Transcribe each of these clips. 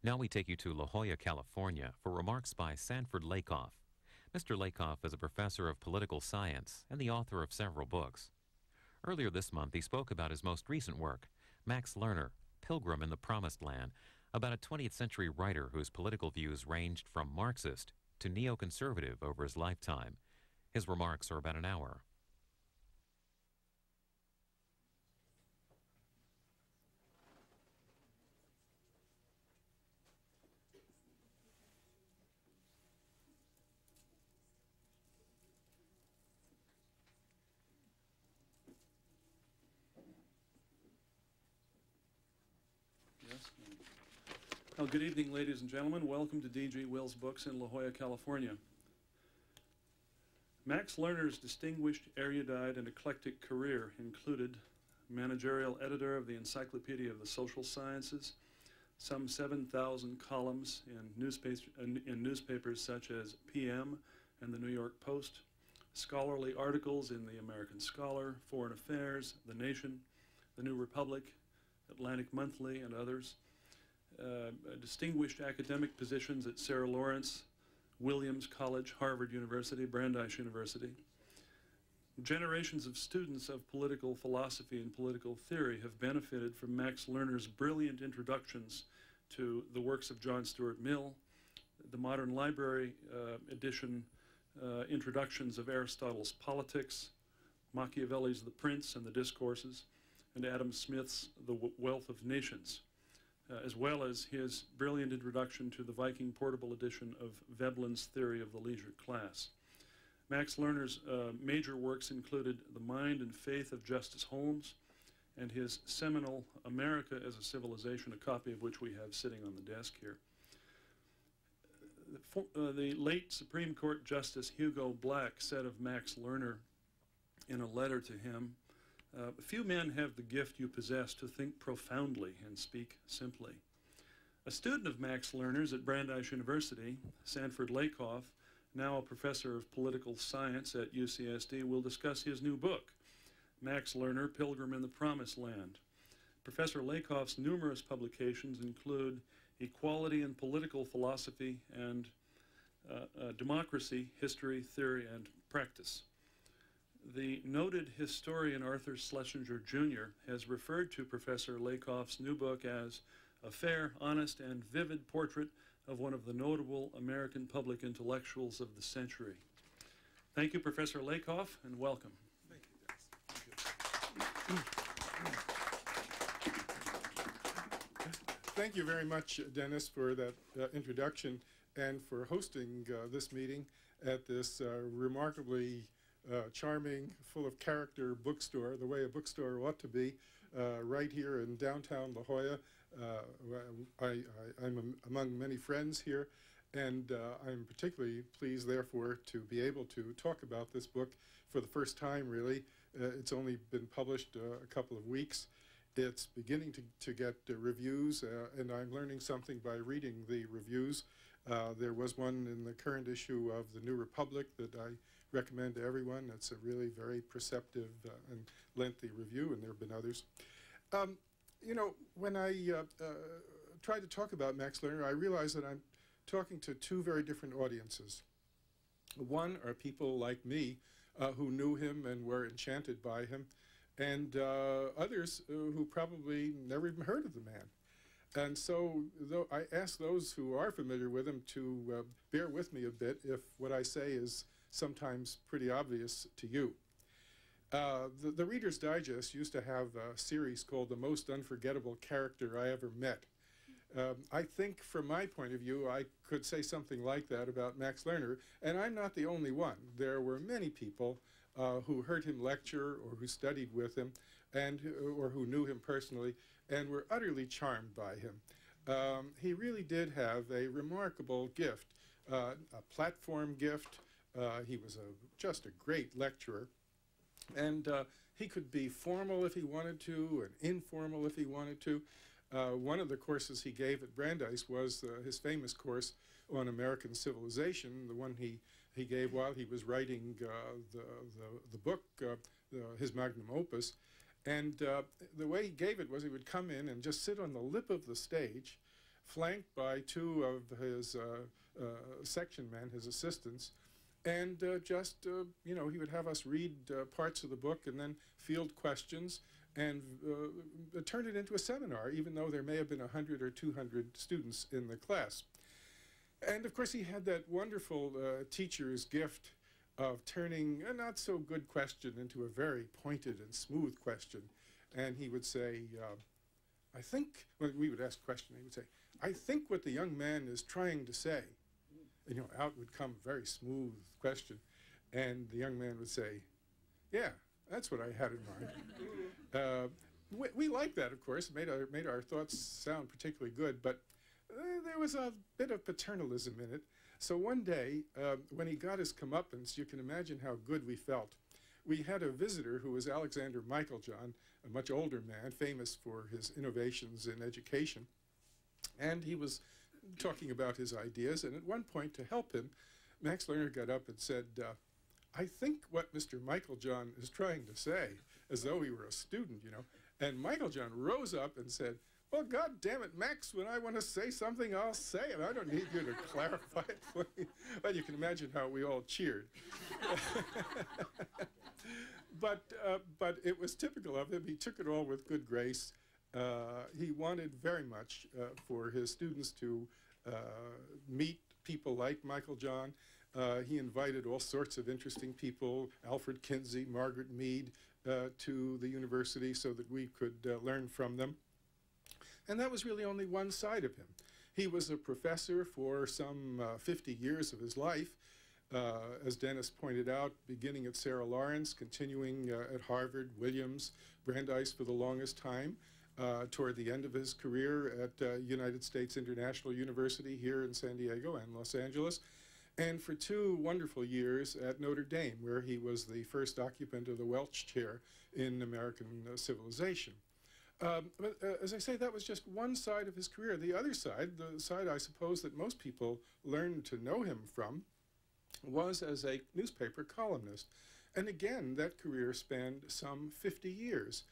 Now we take you to La Jolla, California, for remarks by Sanford Lakoff. Mr. Lakoff is a professor of political science and the author of several books. Earlier this month, he spoke about his most recent work, Max Lerner, Pilgrim in the Promised Land, about a 20th century writer whose political views ranged from Marxist to neoconservative over his lifetime. His remarks are about an hour. Yes. Well, good evening, ladies and gentlemen. Welcome to D.G. Wills Books in La Jolla, California. Max Lerner's distinguished, erudite, and eclectic career included managerial editor of the Encyclopedia of the Social Sciences, some 7,000 columns in newspapers such as PM and the New York Post, scholarly articles in the American Scholar, Foreign Affairs, The Nation, The New Republic, Atlantic Monthly, and others. Distinguished academic positions at Sarah Lawrence, Williams College, Harvard University, Brandeis University. Generations of students of political philosophy and political theory have benefited from Max Lerner's brilliant introductions to the works of John Stuart Mill, the Modern Library edition introductions of Aristotle's Politics, Machiavelli's The Prince and the Discourses, and Adam Smith's The Wealth of Nations, as well as his brilliant introduction to the Viking Portable edition of Veblen's Theory of the Leisure Class. Max Lerner's major works included The Mind and Faith of Justice Holmes and his seminal America as a Civilization, a copy of which we have sitting on the desk here. The late Supreme Court Justice Hugo Black said of Max Lerner in a letter to him, "Few men have the gift you possess to think profoundly and speak simply." A student of Max Lerner's at Brandeis University, Sanford Lakoff, now a professor of political science at UCSD, will discuss his new book, Max Lerner, Pilgrim in the Promised Land. Professor Lakoff's numerous publications include Equality in Political Philosophy and Democracy, History, Theory, and Practice. The noted historian Arthur Schlesinger, Jr. has referred to Professor Lakoff's new book as a fair, honest, and vivid portrait of one of the notable American public intellectuals of the century. Thank you, Professor Lakoff, and welcome. Thank you, Dennis. Thank you very much, Dennis, for that introduction and for hosting this meeting at this remarkably charming, full of character bookstore, the way a bookstore ought to be, right here in downtown La Jolla. I'm among many friends here, and I'm particularly pleased, therefore, to be able to talk about this book for the first time, really. It's only been published a couple of weeks. It's beginning to get reviews, and I'm learning something by reading the reviews. There was one in the current issue of the New Republic that I recommend to everyone. It's a really very perceptive and lengthy review, and there have been others. You know, when I try to talk about Max Lerner, I realize that I'm talking to two very different audiences. One are people like me who knew him and were enchanted by him, and others who probably never even heard of the man. And so I ask those who are familiar with him to bear with me a bit if what I say is sometimes pretty obvious to you. The Reader's Digest used to have a series called The Most Unforgettable Character I Ever Met. I think from my point of view, I could say something like that about Max Lerner, and I'm not the only one. There were many people who heard him lecture or who studied with him or who knew him personally and were utterly charmed by him. He really did have a remarkable gift, a platform gift. He was just a great lecturer. And he could be formal if he wanted to and informal if he wanted to. One of the courses he gave at Brandeis was his famous course on American civilization, the one he gave while he was writing the book, his magnum opus. And the way he gave it was he would come in and just sit on the lip of the stage flanked by two of his section men, his assistants, and you know, he would have us read parts of the book and then field questions and turn it into a seminar, even though there may have been 100 or 200 students in the class. And of course, he had that wonderful teacher's gift of turning a not so good question into a very pointed and smooth question. And he would say, I think, when we would ask a question, he would say, I think what the young man is trying to say. And, you know, out would come a very smooth question. And the young man would say, yeah, that's what I had in mind. We liked that, of course. It made our thoughts sound particularly good, but there was a bit of paternalism in it. So one day, when he got his comeuppance, you can imagine how good we felt. We had a visitor who was Alexander Michaeljohn, a much older man, famous for his innovations in education. And he was talking about his ideas, and at one point, to help him, Max Lerner got up and said, I think what Mr. Michaeljohn is trying to say, as though he were a student, you know. And Michaeljohn rose up and said, well, God damn it, Max, when I want to say something, I'll say it. I don't need you to clarify it for me. Well, you can imagine how we all cheered. But it was typical of him. He took it all with good grace. He wanted very much for his students to meet people like Michaeljohn. He invited all sorts of interesting people, Alfred Kinsey, Margaret Mead, to the university so that we could learn from them. And that was really only one side of him. He was a professor for some 50 years of his life, as Dennis pointed out, beginning at Sarah Lawrence, continuing at Harvard, Williams, Brandeis for the longest time, toward the end of his career at United States International University here in San Diego and Los Angeles, and for 2 wonderful years at Notre Dame, where he was the first occupant of the Welch Chair in American civilization. But as I say, that was just one side of his career. The other side, the side I suppose that most people learned to know him from, was as a newspaper columnist. And again, that career spanned some 50 years,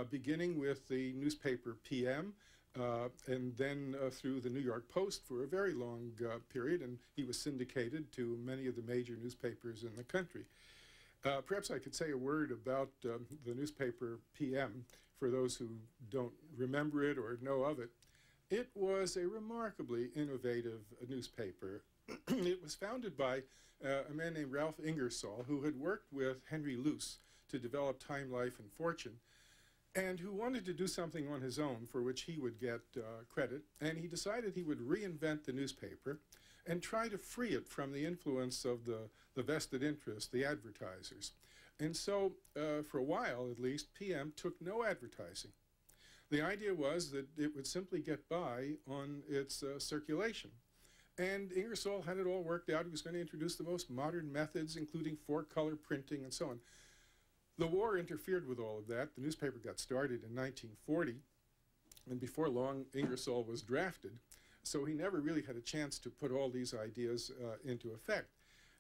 beginning with the newspaper PM, and then through the New York Post for a very long period, and he was syndicated to many of the major newspapers in the country. Perhaps I could say a word about the newspaper PM for those who don't remember it or know of it. It was a remarkably innovative newspaper. It was founded by a man named Ralph Ingersoll, who had worked with Henry Luce to develop Time, Life, and Fortune, and who wanted to do something on his own for which he would get credit. And he decided he would reinvent the newspaper and try to free it from the influence of the vested interest, the advertisers. And so, for a while at least, PM took no advertising. The idea was that it would simply get by on its circulation. And Ingersoll had it all worked out. He was going to introduce the most modern methods, including 4-color printing and so on. The war interfered with all of that. The newspaper got started in 1940, and before long, Ingersoll was drafted. So he never really had a chance to put all these ideas into effect.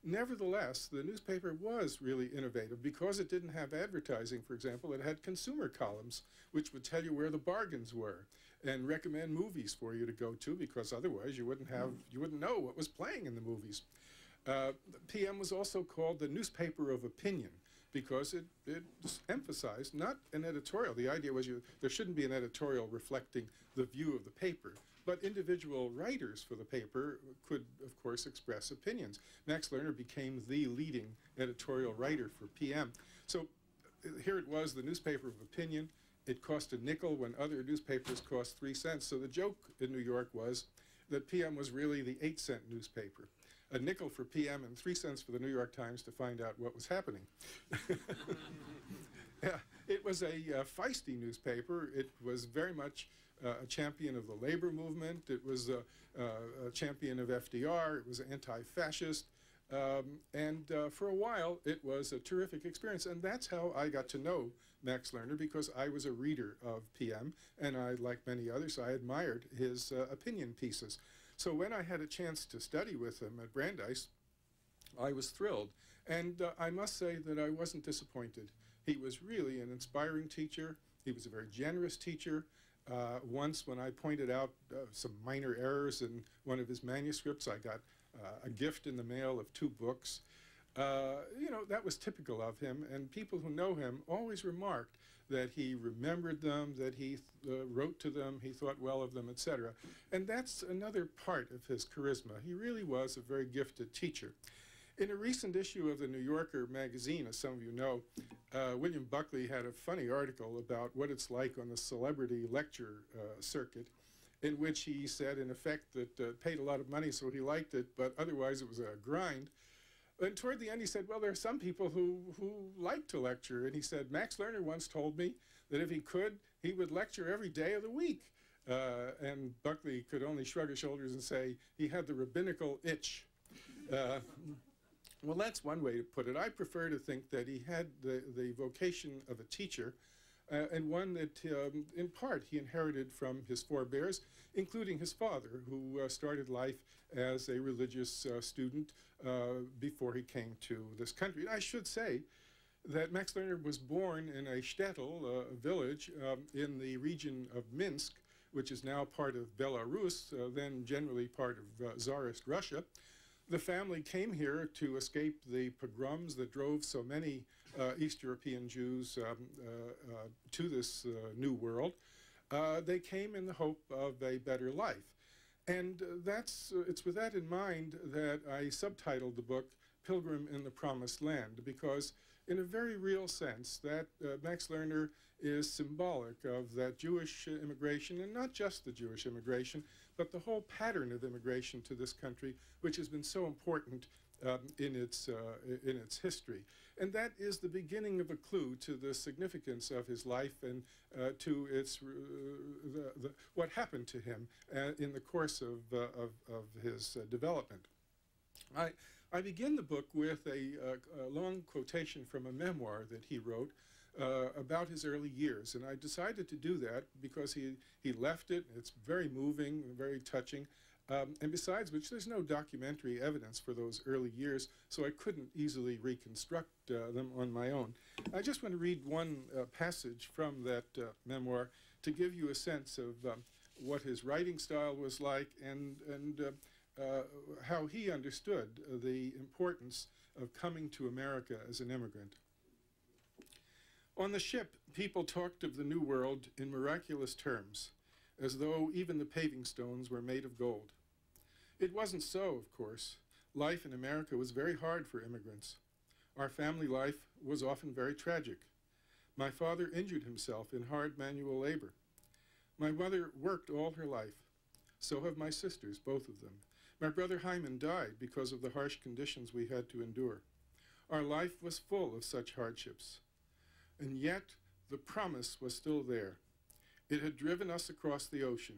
Nevertheless, the newspaper was really innovative. Because it didn't have advertising, for example, it had consumer columns, which would tell you where the bargains were and recommend movies for you to go to, because otherwise you wouldn't know what was playing in the movies. PM was also called the newspaper of opinion, because it emphasized not an editorial. The idea was there shouldn't be an editorial reflecting the view of the paper, but individual writers for the paper could, of course, express opinions. Max Lerner became the leading editorial writer for PM. So here it was, the newspaper of opinion. It cost a nickel when other newspapers cost 3 cents. So the joke in New York was that PM was really the 8-cent newspaper. A nickel for PM and 3 cents for the New York Times to find out what was happening. Yeah, it was a feisty newspaper. It was very much a champion of the labor movement. It was a champion of FDR. It was anti-fascist. And for a while, it was a terrific experience. And that's how I got to know Max Lerner, because I was a reader of PM, and I, like many others, I admired his opinion pieces. So when I had a chance to study with him at Brandeis, I was thrilled. And I must say that I wasn't disappointed. He was really an inspiring teacher. He was a very generous teacher. Once when I pointed out some minor errors in one of his manuscripts, I got a gift in the mail of 2 books. You know, that was typical of him, and people who know him always remarked that he remembered them, that he wrote to them, he thought well of them, etc. And that's another part of his charisma. He really was a very gifted teacher. In a recent issue of the New Yorker magazine, as some of you know, William Buckley had a funny article about what it's like on the celebrity lecture circuit, in which he said, in effect, that paid a lot of money, so he liked it, but otherwise it was a grind. And toward the end, he said, well, there are some people who like to lecture. And he said, Max Lerner once told me that if he could, he would lecture every day of the week. And Buckley could only shrug his shoulders and say he had the rabbinical itch. Well, that's one way to put it. I prefer to think that he had the vocation of a teacher, and one that, in part, he inherited from his forebears, including his father, who started life as a religious student before he came to this country. And I should say that Max Lerner was born in a shtetl, a village in the region of Minsk, which is now part of Belarus, then generally part of Tsarist Russia. The family came here to escape the pogroms that drove so many East European Jews to this new world. They came in the hope of a better life. And it's with that in mind that I subtitled the book Pilgrim in the Promised Land, because in a very real sense that Max Lerner is symbolic of that Jewish immigration, and not just the Jewish immigration, but the whole pattern of immigration to this country, which has been so important in its history. And that is the beginning of a clue to the significance of his life and to what happened to him in the course of his development. I begin the book with a long quotation from a memoir that he wrote about his early years. And I decided to do that because he left it. It's very moving, very touching. And besides which, there's no documentary evidence for those early years, so I couldn't easily reconstruct them on my own. I just want to read one passage from that memoir to give you a sense of what his writing style was like and how he understood the importance of coming to America as an immigrant. On the ship, people talked of the New World in miraculous terms, as though even the paving stones were made of gold. It wasn't so, of course. Life in America was very hard for immigrants. Our family life was often very tragic. My father injured himself in hard manual labor. My mother worked all her life. So have my sisters, both of them. My brother Hyman died because of the harsh conditions we had to endure. Our life was full of such hardships. And yet, the promise was still there. It had driven us across the ocean,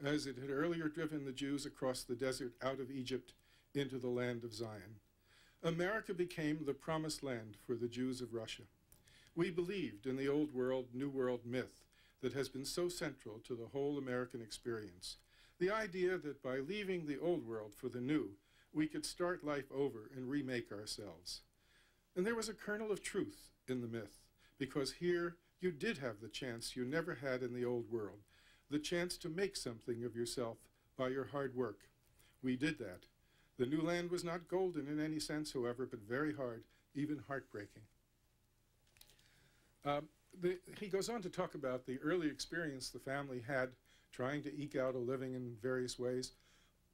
as it had earlier driven the Jews across the desert out of Egypt into the land of Zion. America became the promised land for the Jews of Russia. We believed in the Old World, New World myth that has been so central to the whole American experience. The idea that by leaving the Old World for the New, we could start life over and remake ourselves. And there was a kernel of truth in the myth, because here you did have the chance you never had in the Old World, the chance to make something of yourself by your hard work. We did that. The new land was not golden in any sense, however, but very hard, even heartbreaking. He goes on to talk about the early experience the family had trying to eke out a living in various ways.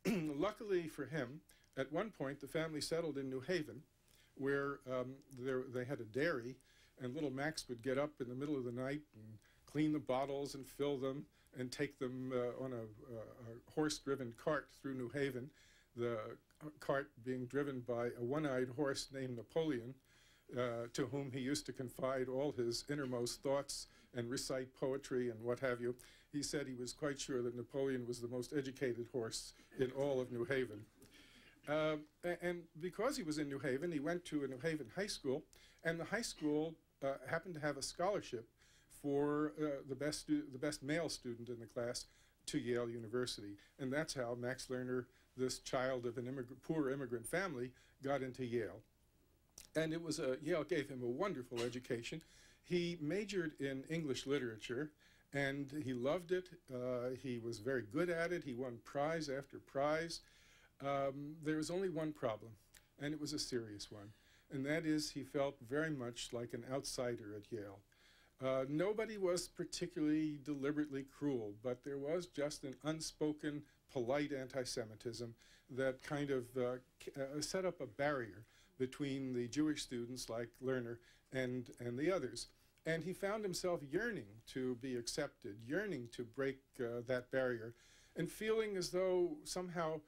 Luckily for him, at one point the family settled in New Haven, where they had a dairy, and little Max would get up in the middle of the night and clean the bottles and fill them and take them on a horse-driven cart through New Haven, the cart being driven by a one-eyed horse named Napoleon, to whom he used to confide all his innermost thoughts and recite poetry and what have you. He said he was quite sure that Napoleon was the most educated horse in all of New Haven. And because he was in New Haven, he went to a New Haven high school, and the high school happened to have a scholarship for the best male student in the class to Yale University. And that's how Max Lerner, this child of an poor immigrant family, got into Yale. And Yale gave him a wonderful education. He majored in English literature, And he loved it. He was very good at it. He won prize after prize. There was only one problem, and it was a serious one. And that is he felt very much like an outsider at Yale. Nobody was particularly deliberately cruel, but there was just an unspoken, polite anti-Semitism that kind of set up a barrier between the Jewish students like Lerner and the others. And he found himself yearning to be accepted, yearning to break that barrier, and feeling as though somehow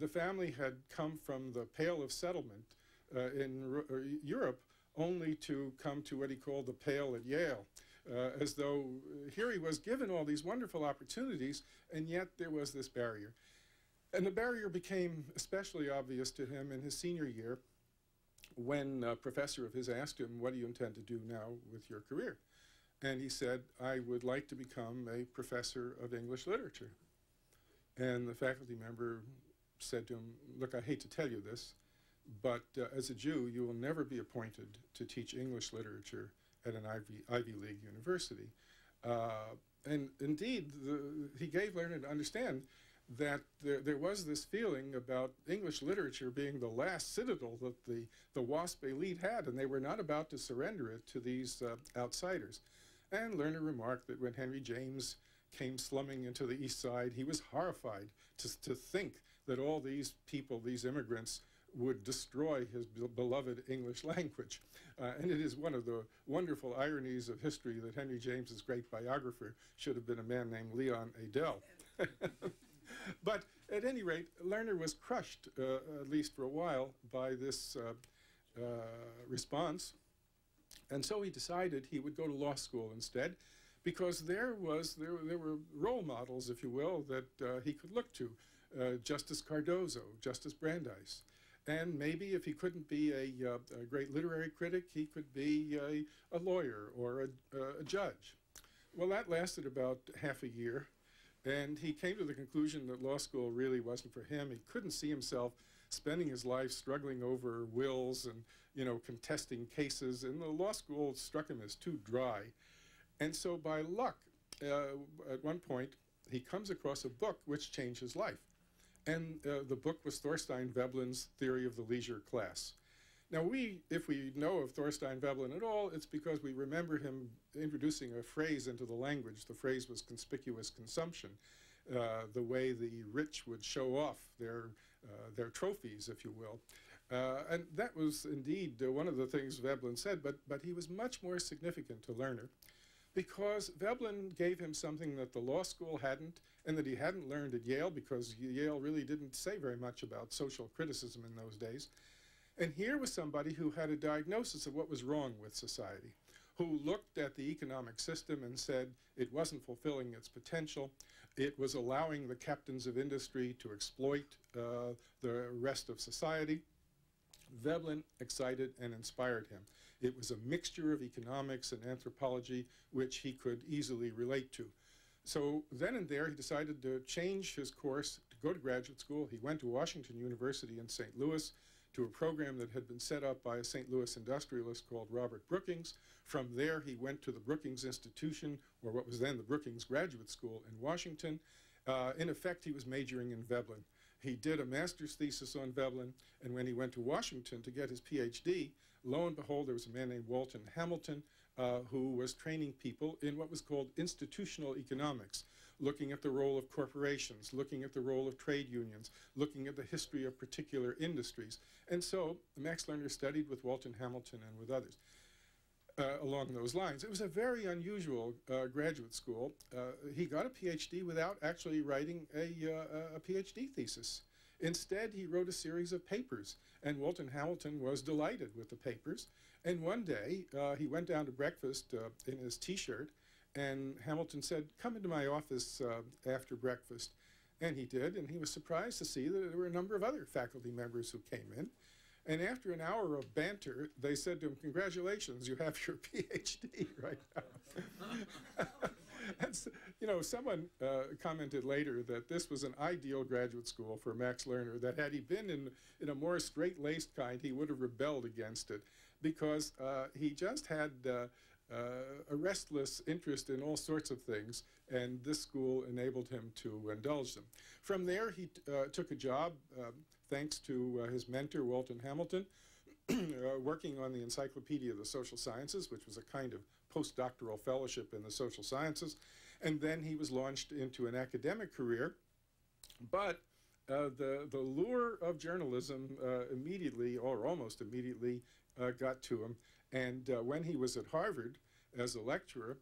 the family had come from the Pale of Settlement in Europe only to come to what he called the Pale at Yale, as though here he was given all these wonderful opportunities, and yet there was this barrier. And the barrier became especially obvious to him in his senior year, when a professor of his asked him, what do you intend to do now with your career? And he said, I would like to become a professor of English literature. And the faculty member said to him, look, I hate to tell you this, but as a Jew, you will never be appointed to teach English literature at an Ivy League university. And indeed, he gave Lerner to understand that there was this feeling about English literature being the last citadel that the WASP elite had, and they were not about to surrender it to these outsiders. And Lerner remarked that when Henry James came slumming into the East Side, he was horrified to think that all these people, these immigrants, would destroy his beloved English language. And it is one of the wonderful ironies of history that Henry James's great biographer should have been a man named Leon Adel. But at any rate, Lerner was crushed, at least for a while, by this response. And so he decided he would go to law school instead, because there were role models, if you will, that he could look to. Justice Cardozo, Justice Brandeis. And maybe if he couldn't be a great literary critic, he could be a lawyer or a judge. Well, that lasted about half a year. And he came to the conclusion that law school really wasn't for him. He couldn't see himself spending his life struggling over wills and, you know, contesting cases. And the law school struck him as too dry. And so by luck, at one point, he comes across a book which changed his life. And the book was Thorstein Veblen's Theory of the Leisure Class. Now, if we know of Thorstein Veblen at all, it's because we remember him introducing a phrase into the language. The phrase was conspicuous consumption, the way the rich would show off their trophies, if you will. And that was indeed one of the things Veblen said, but he was much more significant to Lerner, because Veblen gave him something that the law school hadn't, and that he hadn't learned at Yale, because Yale really didn't say very much about social criticism in those days. And here was somebody who had a diagnosis of what was wrong with society, who looked at the economic system and said it wasn't fulfilling its potential, it was allowing the captains of industry to exploit the rest of society. Veblen excited and inspired him. It was a mixture of economics and anthropology which he could easily relate to. So then and there he decided to change his course to go to graduate school. He went to Washington University in St. Louis to a program that had been set up by a St. Louis industrialist called Robert Brookings. From there he went to the Brookings Institution, or what was then the Brookings Graduate School in Washington. In effect, he was majoring in Veblen. He did a master's thesis on Veblen, and when he went to Washington to get his PhD, lo and behold, there was a man named Walton Hamilton who was training people in what was called institutional economics, looking at the role of corporations, looking at the role of trade unions, looking at the history of particular industries. And so Max Lerner studied with Walton Hamilton and with others along those lines. It was a very unusual graduate school. He got a PhD without actually writing a PhD thesis. Instead, he wrote a series of papers, and Walton Hamilton was delighted with the papers. And one day, he went down to breakfast in his T-shirt, and Hamilton said, come into my office after breakfast. And he did, and he was surprised to see that there were a number of other faculty members who came in. And after an hour of banter, they said to him, congratulations, you have your PhD right now. And so, you know, someone commented later that this was an ideal graduate school for Max Lerner, that had he been in a more straight-laced kind, he would have rebelled against it, because he just had a restless interest in all sorts of things, and this school enabled him to indulge them. From there, he took a job, thanks to his mentor, Walton Hamilton, working on the Encyclopedia of the Social Sciences, which was a kind of postdoctoral fellowship in the social sciences. And then he was launched into an academic career. But the lure of journalism immediately, or almost immediately, got to him. And when he was at Harvard as a lecturer,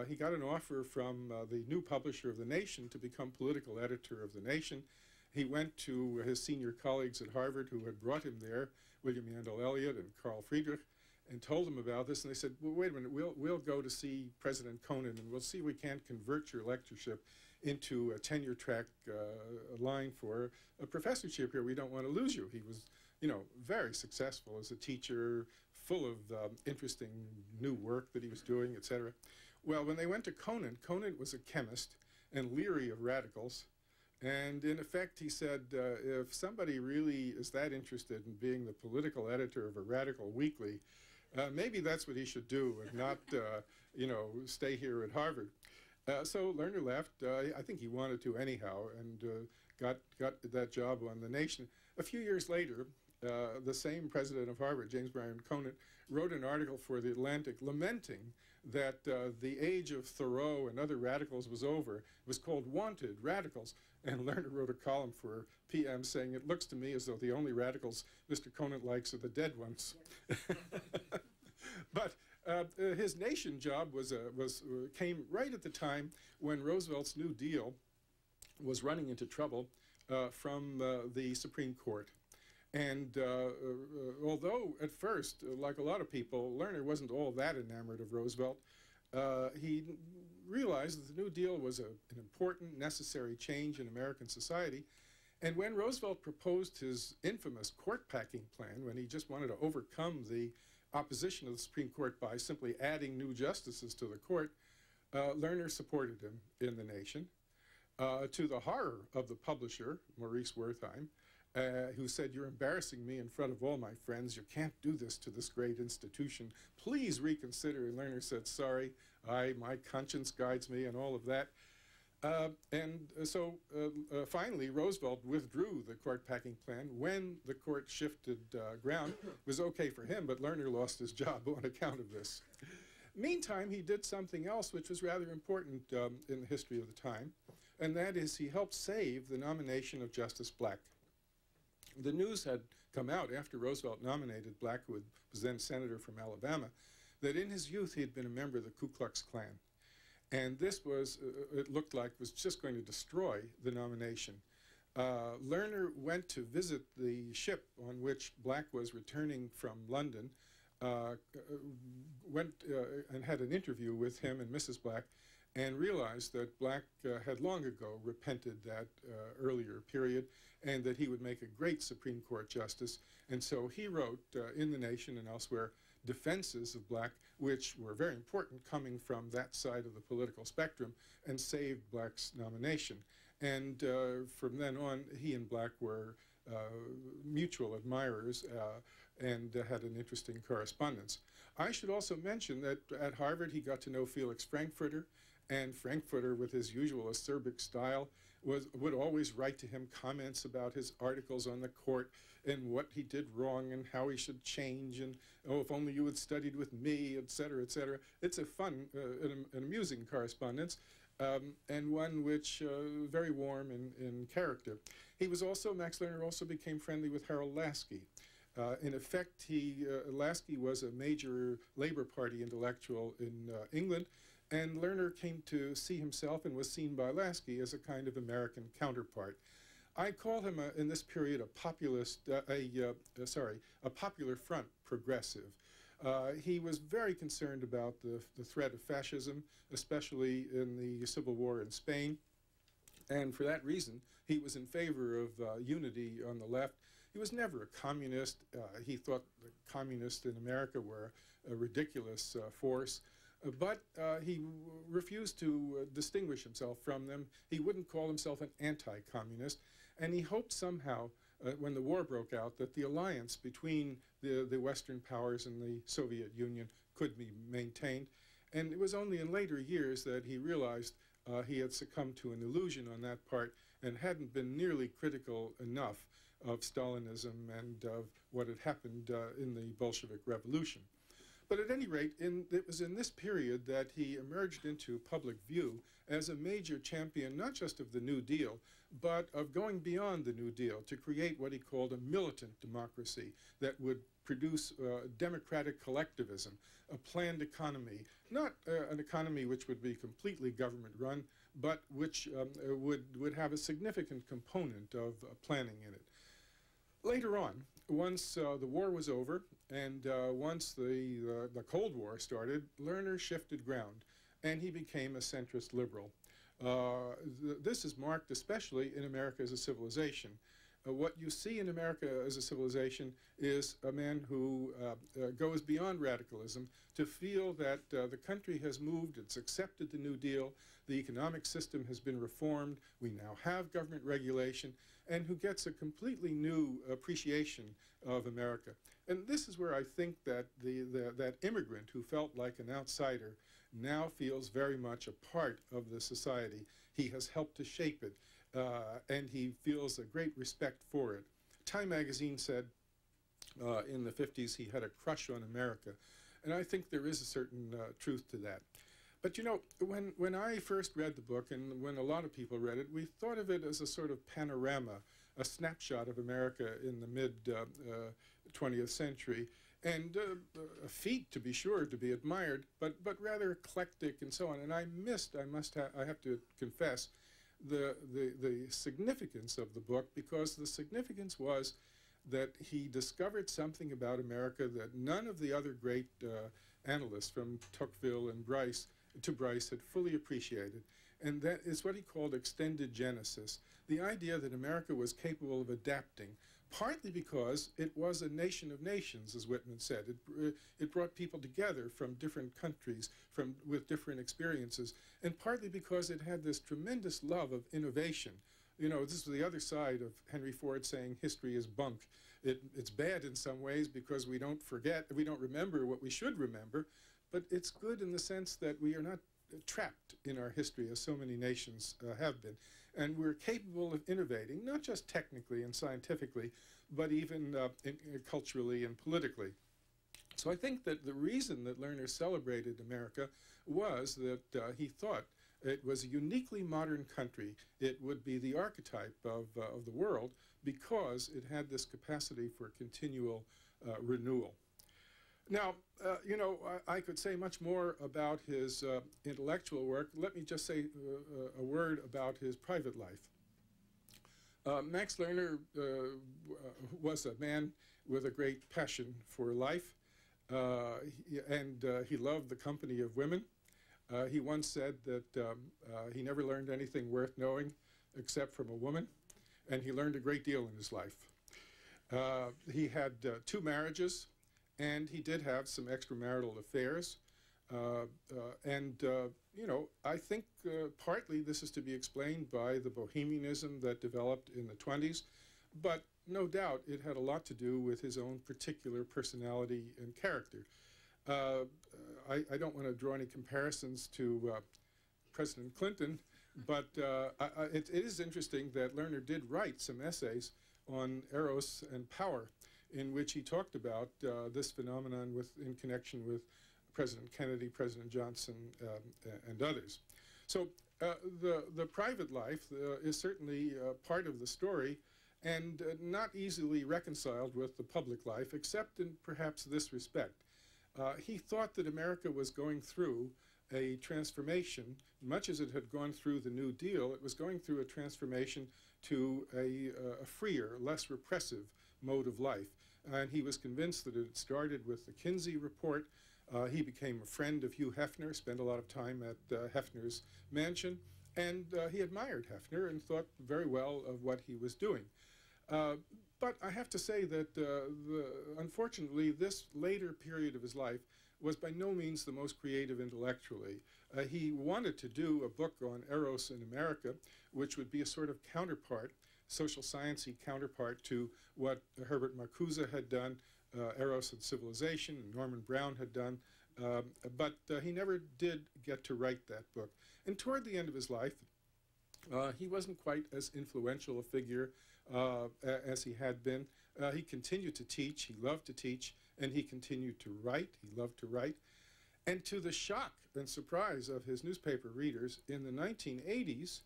he got an offer from the new publisher of The Nation to become political editor of The Nation. He went to his senior colleagues at Harvard who had brought him there, William Yandell Elliott and Carl Friedrich, and told them about this. And they said, well, wait a minute, we'll go to see President Conan, and we'll see if we can't convert your lectureship into a tenure track line for a professorship here. We don't want to lose you. He was, very successful as a teacher, full of interesting new work that he was doing, etc. Well, when they went to Conan, Conan was a chemist and leery of radicals. And in effect, he said, if somebody really is that interested in being the political editor of a radical weekly, maybe that's what he should do and not, stay here at Harvard. So Lerner left. I think he wanted to anyhow, and got that job on The Nation. A few years later, the same president of Harvard, James Bryan Conant, wrote an article for The Atlantic lamenting that the age of Thoreau and other radicals was over. It was called Wanted Radicals. And Lerner wrote a column for PM saying, it looks to me as though the only radicals Mr. Conant likes are the dead ones. But his Nation job came right at the time when Roosevelt's New Deal was running into trouble from the Supreme Court. And although at first, like a lot of people, Lerner wasn't all that enamored of Roosevelt, he realized that the New Deal was an important, necessary change in American society. And when Roosevelt proposed his infamous court-packing plan, when he just wanted to overcome the opposition of the Supreme Court by simply adding new justices to the court, Lerner supported him in The Nation, to the horror of the publisher, Maurice Wertheim, who said, you're embarrassing me in front of all my friends. You can't do this to this great institution. Please reconsider. And Lerner said, sorry, my conscience guides me and all of that. So finally, Roosevelt withdrew the court-packing plan. When the court shifted ground, it was okay for him, but Lerner lost his job on account of this. Meantime, he did something else which was rather important in the history of the time, and that is he helped save the nomination of Justice Black. The news had come out after Roosevelt nominated Black, who was then senator from Alabama, that in his youth he had been a member of the Ku Klux Klan. And this was, it looked like, was just going to destroy the nomination. Lerner went to visit the ship on which Black was returning from London, went and had an interview with him and Mrs. Black, and realized that Black had long ago repented that earlier period, and that he would make a great Supreme Court justice. And so he wrote in The Nation and elsewhere defenses of Black, which were very important coming from that side of the political spectrum, and saved Black's nomination. And from then on, he and Black were mutual admirers and had an interesting correspondence. I should also mention that at Harvard he got to know Felix Frankfurter, and Frankfurter, with his usual acerbic style, would always write to him comments about his articles on the court and what he did wrong and how he should change, and, oh, if only you had studied with me, etc., etc. It's a fun, an amusing correspondence, and one which very warm in character. He was also, Max Lerner also became friendly with Harold Lasky. In effect, Lasky was a major Labor Party intellectual in England, and Lerner came to see himself and was seen by Lasky as a kind of American counterpart. I call him in this period a populist, a popular front progressive. He was very concerned about the threat of fascism, especially in the Civil War in Spain, and for that reason, he was in favor of unity on the left. He was never a communist. He thought the communists in America were a ridiculous force. But he refused to distinguish himself from them. He wouldn't call himself an anti-communist. And he hoped somehow, when the war broke out, that the alliance between the Western powers and the Soviet Union could be maintained. And it was only in later years that he realized he had succumbed to an illusion on that part and hadn't been nearly critical enough of Stalinism and of what had happened in the Bolshevik Revolution. But at any rate, it was in this period that he emerged into public view as a major champion, not just of the New Deal, but of going beyond the New Deal to create what he called a militant democracy that would produce democratic collectivism, a planned economy, not an economy which would be completely government-run, but which would have a significant component of planning in it. Later on, once the war was over and once the Cold War started, Lerner shifted ground and he became a centrist liberal. This is marked especially in America as a civilization. What you see in America as a civilization is a man who goes beyond radicalism to feel that the country has moved, it's accepted the New Deal, the economic system has been reformed, we now have government regulation, and who gets a completely new appreciation of America. And this is where I think that that immigrant who felt like an outsider now feels very much a part of the society. He has helped to shape it, and he feels a great respect for it. Time magazine said in the 50s he had a crush on America, and I think there is a certain truth to that. But you know, when I first read the book, and when a lot of people read it, we thought of it as a sort of panorama, a snapshot of America in the mid-20th century, and a feat, to be sure, to be admired, but rather eclectic and so on. And I have to confess, the significance of the book, because the significance was that he discovered something about America that none of the other great analysts, from Tocqueville and Bryce had fully appreciated. And that is what he called extended genesis, the idea that America was capable of adapting, partly because it was a nation of nations, as Whitman said. It brought people together from different countries, with different experiences, and partly because it had this tremendous love of innovation. You know, this is the other side of Henry Ford saying history is bunk. It's bad in some ways because we don't remember what we should remember, but it's good in the sense that we are not trapped in our history as so many nations have been. And we're capable of innovating, not just technically and scientifically, but even culturally and politically. So I think that the reason that Lerner celebrated America was that he thought it was a uniquely modern country. It would be the archetype of the world because it had this capacity for continual renewal. Now, you know, I could say much more about his intellectual work. Let me just say a word about his private life. Max Lerner was a man with a great passion for life, and he loved the company of women. He once said that he never learned anything worth knowing except from a woman, and he learned a great deal in his life. He had 2 marriages, and he did have some extramarital affairs. You know, I think partly this is to be explained by the bohemianism that developed in the 20s, but no doubt it had a lot to do with his own particular personality and character. I don't want to draw any comparisons to President Clinton, but it is interesting that Lerner did write some essays on eros and power, in which he talked about this phenomenon in connection with President Kennedy, President Johnson, and others. So the private life is certainly part of the story, and not easily reconciled with the public life, except in perhaps this respect. He thought that America was going through a transformation, much as it had gone through the New Deal. It was going through a transformation to a freer, less repressive mode of life. And he was convinced that it had started with the Kinsey Report. He became a friend of Hugh Hefner, spent a lot of time at Hefner's mansion, and he admired Hefner and thought very well of what he was doing. But I have to say that, unfortunately, this later period of his life was by no means the most creative intellectually. He wanted to do a book on eros in America, which would be a sort of counterpart, social science-y counterpart to what Herbert Marcuse had done, Eros and Civilization, and Norman Brown had done, But he never did get to write that book. And toward the end of his life, he wasn't quite as influential a figure as he had been. He continued to teach, he loved to teach, and he continued to write, he loved to write. And to the shock and surprise of his newspaper readers, in the 1980s,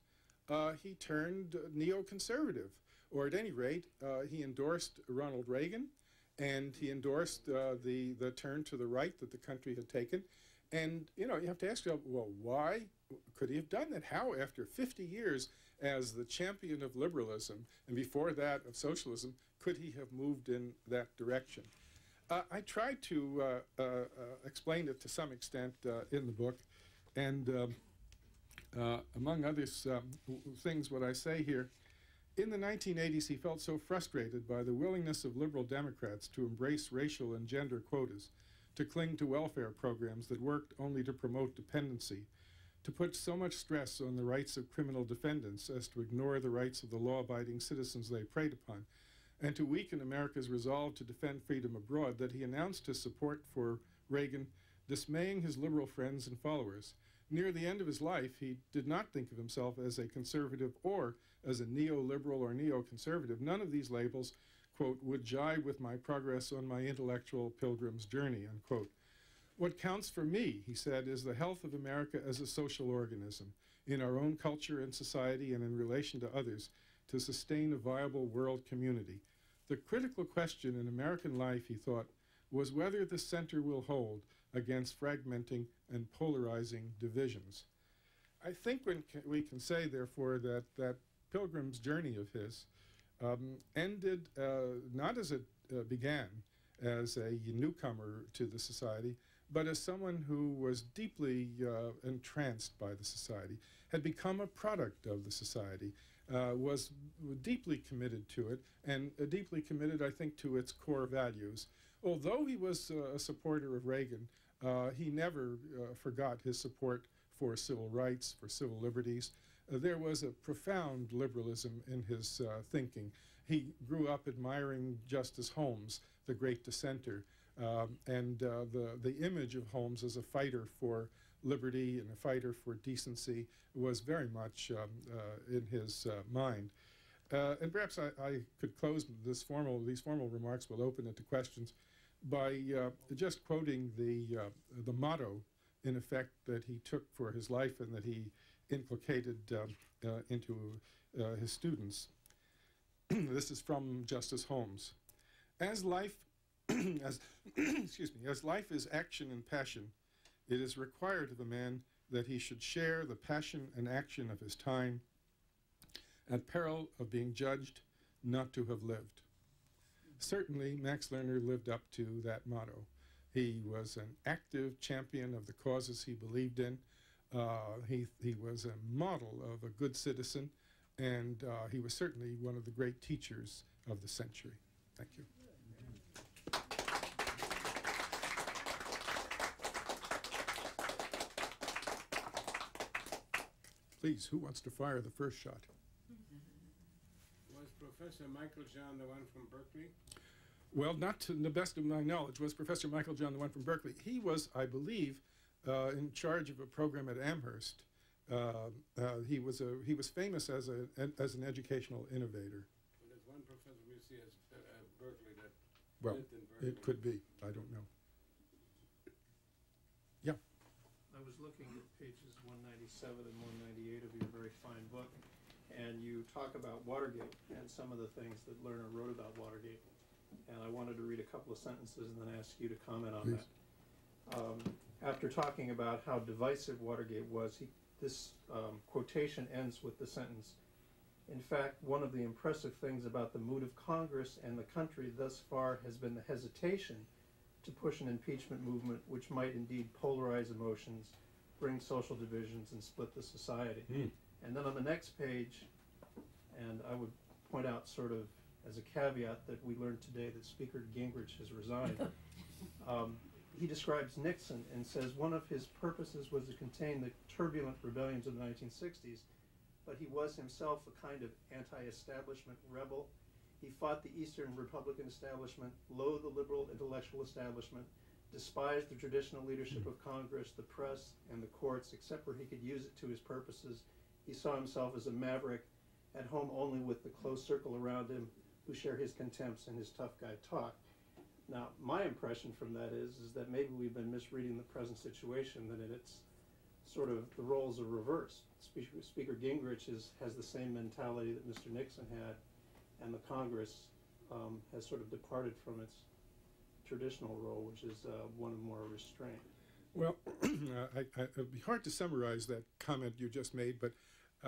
he turned neoconservative, or at any rate, he endorsed Ronald Reagan, and he endorsed the turn to the right that the country had taken. And, you know, you have to ask yourself, well, why could he have done that? How, after 50 years as the champion of liberalism, and before that of socialism, could he have moved in that direction? I tried to explain it to some extent in the book, and among other things, what I say here, in the 1980s, he felt so frustrated by the willingness of liberal Democrats to embrace racial and gender quotas, to cling to welfare programs that worked only to promote dependency, to put so much stress on the rights of criminal defendants as to ignore the rights of the law-abiding citizens they preyed upon, and to weaken America's resolve to defend freedom abroad, that he announced his support for Reagan, dismaying his liberal friends and followers. Near the end of his life, he did not think of himself as a conservative or as a neoliberal or neoconservative. None of these labels, quote, would jive with my progress on my intellectual pilgrim's journey, unquote. What counts for me, he said, is the health of America as a social organism, in our own culture and society and in relation to others, to sustain a viable world community. The critical question in American life, he thought, was whether the center will hold against fragmenting and polarizing divisions. I think we can say, therefore, that that pilgrim's journey of his ended not as it began, as a newcomer to the society, but as someone who was deeply entranced by the society, had become a product of the society, was deeply committed to it, and deeply committed, I think, to its core values. Although he was a supporter of Reagan, he never forgot his support for civil rights, for civil liberties. There was a profound liberalism in his thinking. He grew up admiring Justice Holmes, the great dissenter, and the image of Holmes as a fighter for liberty and a fighter for decency was very much in his mind. And perhaps I could close these formal remarks, will open it to questions, by just quoting the motto, in effect, that he took for his life and that he inculcated into his students. This is from Justice Holmes. As life, as life is action and passion, it is required of a man that he should share the passion and action of his time, at peril of being judged not to have lived. Certainly, Max Lerner lived up to that motto. He was an active champion of the causes he believed in. He was a model of a good citizen, and he was certainly one of the great teachers of the century. Thank you. Please, who wants to fire the first shot? Was Professor Michael John the one from Berkeley? Well, not to the best of my knowledge. Was Professor Michael John the one from Berkeley? He was, I believe, in charge of a program at Amherst. He was famous as an educational innovator. Well, there's one professor we see at Berkeley that Well, lived in Berkeley. it could be. I don't know. Yeah. I was looking at pages 197 and 198 of your very fine book, and you talk about Watergate and some of the things that Lerner wrote about Watergate. And I wanted to read a couple of sentences and then ask you to comment on Please. that. After talking about how divisive Watergate was, this quotation ends with the sentence, "In fact, one of the impressive things about the mood of Congress and the country thus far has been the hesitation to push an impeachment movement which might indeed polarize emotions, bring social divisions, and split the society." And then on the next page, and I would point out sort of as a caveat that we learned today that Speaker Gingrich has resigned, he describes Nixon and says one of his purposes was to contain the turbulent rebellions of the 1960s, but he was himself a kind of anti-establishment rebel. He fought the Eastern Republican establishment, loathed the liberal intellectual establishment, despised the traditional leadership of Congress, the press, and the courts, except where he could use it to his purposes. He saw himself as a maverick, at home only with the close circle around him who share his contempts and his tough guy talk. Now, my impression from that is that maybe we've been misreading the present situation, that it's sort of the roles are reversed. Speaker Gingrich has the same mentality that Mr. Nixon had, and the Congress has sort of departed from its traditional role, which is one of more restraint. Well, it'd be hard to summarize that comment you just made, but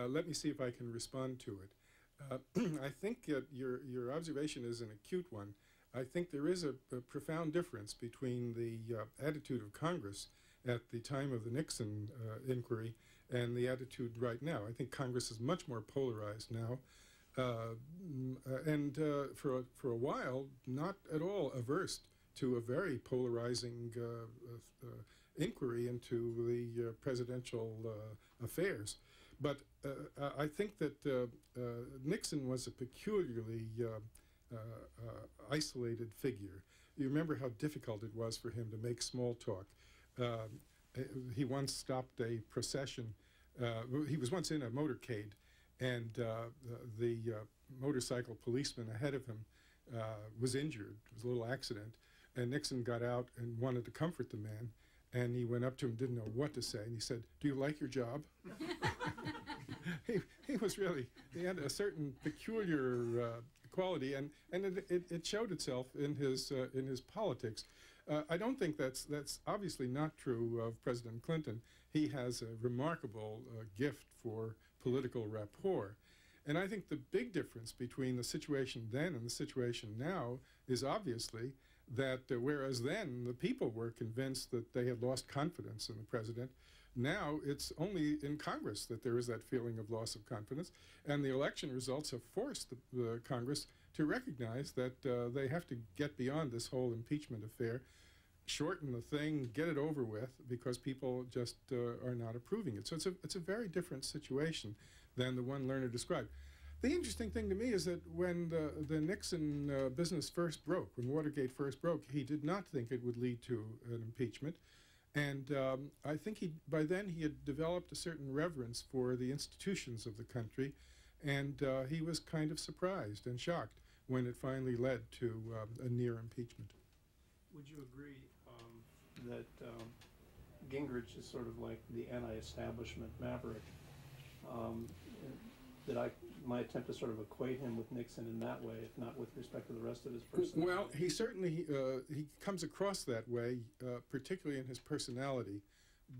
let me see if I can respond to it. I think your observation is an acute one. I think there is a profound difference between the attitude of Congress at the time of the Nixon inquiry and the attitude right now. I think Congress is much more polarized now, and for a while, not at all averse to a very polarizing inquiry into the presidential affairs. But I think that Nixon was a peculiarly isolated figure. You remember how difficult it was for him to make small talk. He once stopped a procession. He was once in a motorcade, and the motorcycle policeman ahead of him was injured. It was a little accident. And Nixon got out and wanted to comfort the man. And he went up to him, didn't know what to say. And he said, "Do you like your job?" he was really, he had a certain peculiar quality, and it showed itself in his politics. I don't think that's obviously not true of President Clinton. He has a remarkable gift for political rapport. And I think the big difference between the situation then and the situation now is obviously that whereas then the people were convinced that they had lost confidence in the president, now it's only in Congress that there is that feeling of loss of confidence, and the election results have forced the Congress to recognize that they have to get beyond this whole impeachment affair, shorten the thing, get it over with, because people just are not approving it. So it's a very different situation than the one Lerner described. The interesting thing to me is that when the Nixon business first broke, when Watergate first broke, he did not think it would lead to an impeachment. And I think by then he had developed a certain reverence for the institutions of the country, and he was kind of surprised and shocked when it finally led to a near impeachment. Would you agree that Gingrich is sort of like the anti-establishment maverick? That my attempt to sort of equate him with Nixon in that way, if not with respect to the rest of his personality? Well, he certainly he comes across that way, particularly in his personality.